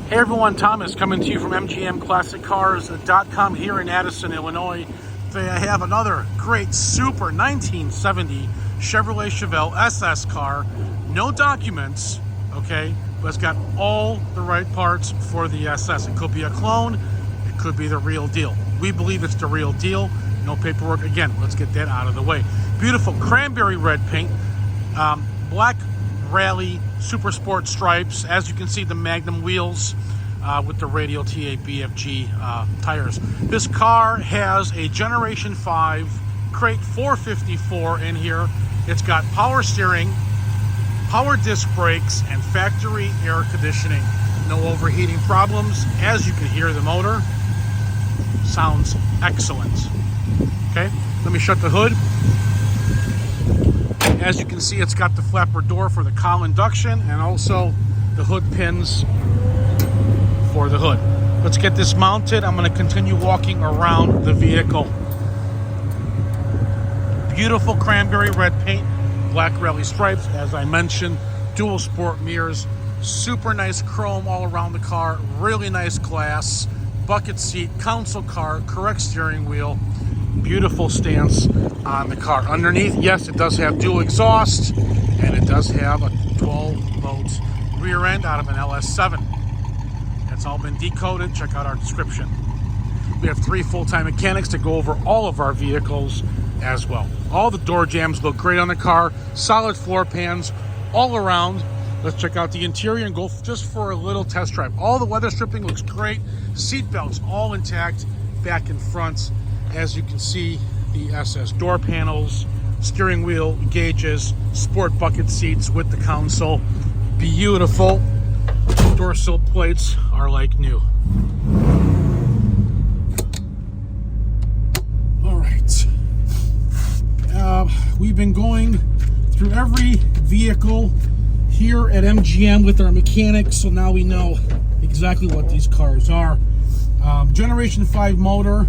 Hey everyone, Thomas coming to you from MGMClassicCars.com here in Addison, Illinois. Today I have another great super 1970 Chevrolet Chevelle SS car. No documents, okay, but it's got all the right parts for the SS. It could be a clone, it could be the real deal. We believe it's the real deal. No paperwork. Again, let's get that out of the way. Beautiful cranberry red paint, black rally super sport stripes. As you can see, the Magnum wheels with the radial TA BFG tires. This car has a Generation 5 crate 454 in here. It's got power steering, power disc brakes, and factory air conditioning. No overheating problems. As you can hear, the motor sounds excellent. Okay, let me shut the hood. As you can see, it's got the flapper door for the cowl induction and also the hood pins for the hood. Let's get this mounted. I'm going to continue walking around the vehicle. Beautiful cranberry red paint, black rally stripes, as I mentioned, dual sport mirrors, super nice chrome all around the car, really nice glass, bucket seat, console car, correct steering wheel. Beautiful stance on the car. Underneath, yes, it does have dual exhaust, and it does have a 12-volt rear end out of an LS7. That's all been decoded. Check out our description. We have 3 full-time mechanics to go over all of our vehicles as well. All the door jambs look great on the car. Solid floor pans all around. Let's check out the interior and go just for a little test drive. All the weather stripping looks great. Seat belts all intact, back and front. As you can see, the SS door panels, steering wheel gauges, sport bucket seats with the console. Beautiful. Door sill plates are like new. All right. We've been going through every vehicle here at MGM with our mechanics, so now we know exactly what these cars are. Generation 5 motor.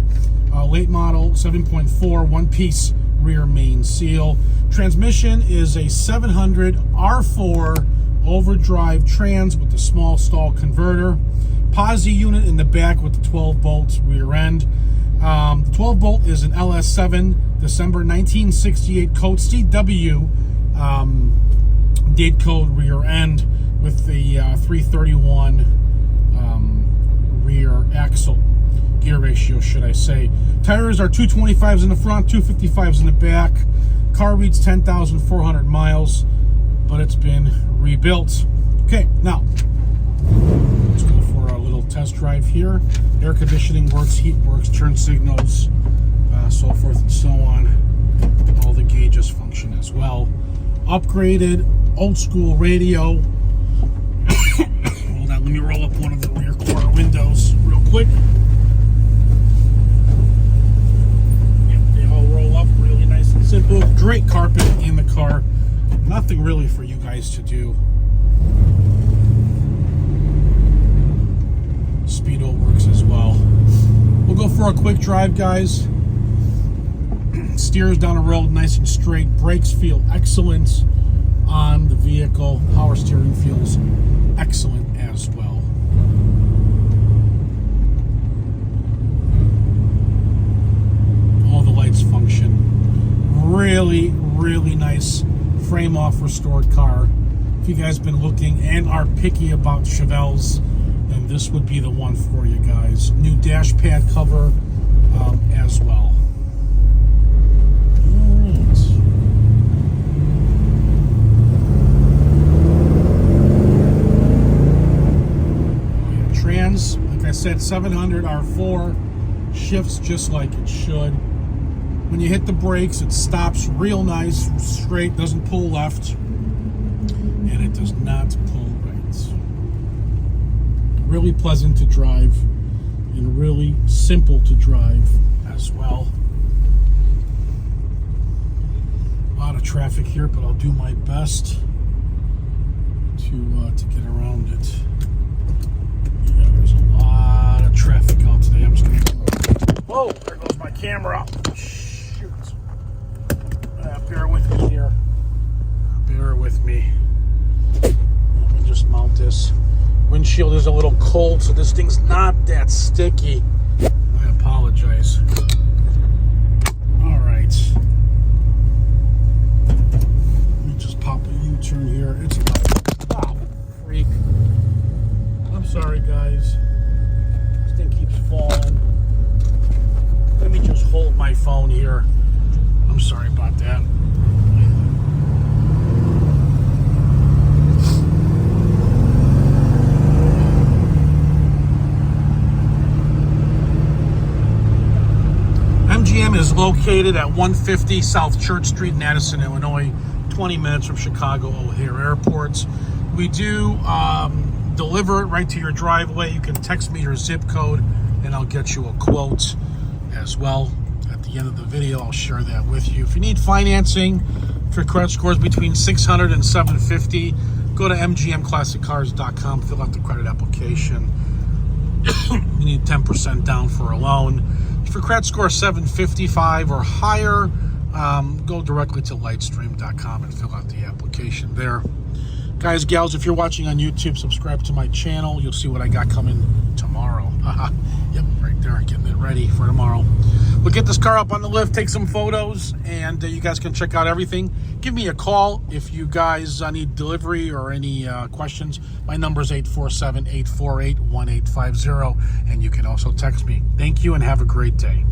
Late model 7.4 one-piece rear main seal. Transmission is a 700 R4 overdrive trans with the small stall converter. Posi unit in the back with the 12-bolt rear end. The 12-bolt is an LS7 December 1968 code CW date code rear end with the 331 rear axle. Gear ratio, should I say. Tires are 225s in the front, 255s in the back. Car reads 10,400 miles, but it's been rebuilt. Okay, now let's go for a little test drive here. Air conditioning works, heat works, turn signals, so forth and so on. All the gauges function as well. Upgraded old school radio. Hold on, let me roll up one of the rear corner windows real quick. Simple, great carpet in the car. Nothing really for you guys to do. Speedo works as well. We'll go for a quick drive, guys. Steers down the road nice and straight. Brakes feel excellent on the vehicle. Power steering feels excellent as well. All the lights function. Really, really nice frame off restored car. If you guys been looking and are picky about Chevelles, then this would be the one for you guys. New dash pad cover as well. Trans, like I said, 700 R4 shifts just like it should. When you hit the brakes, it stops real nice, straight, doesn't pull left, and it does not pull right. Really pleasant to drive and really simple to drive as well. A lot of traffic here, but I'll do my best to get around it. Yeah, there's a lot of traffic out today. I'm just gonna. Whoa! There goes my camera. Bear with me here. Bear with me. Let me just mount this. windshield is a little cold, so this thing's not that sticky. I apologize. All right. Let me just pop a U-turn here. It's oh, freak. I'm sorry, guys. This thing keeps falling. Let me just hold my phone here. I'm sorry about that. MGM is located at 150 South Church Street in Addison, Illinois, 20 minutes from Chicago O'Hare Airports. We do deliver it right to your driveway. You can text me your zip code and I'll get you a quote as well. At the end of the video, I'll share that with you. If you need financing for credit scores between 600 and 750, go to mgmclassiccars.com, fill out the credit application. You need 10% down for a loan. For credit score 755 or higher, go directly to lightstream.com and fill out the application there. Guys, gals, if you're watching on YouTube, subscribe to my channel. You'll see what I got coming tomorrow. Yep, right there, getting it ready for tomorrow. We'll get this car up on the lift, take some photos, and you guys can check out everything. Give me a call if you guys need delivery or any questions. My number is 847-848-1850, and you can also text me. Thank you, and have a great day.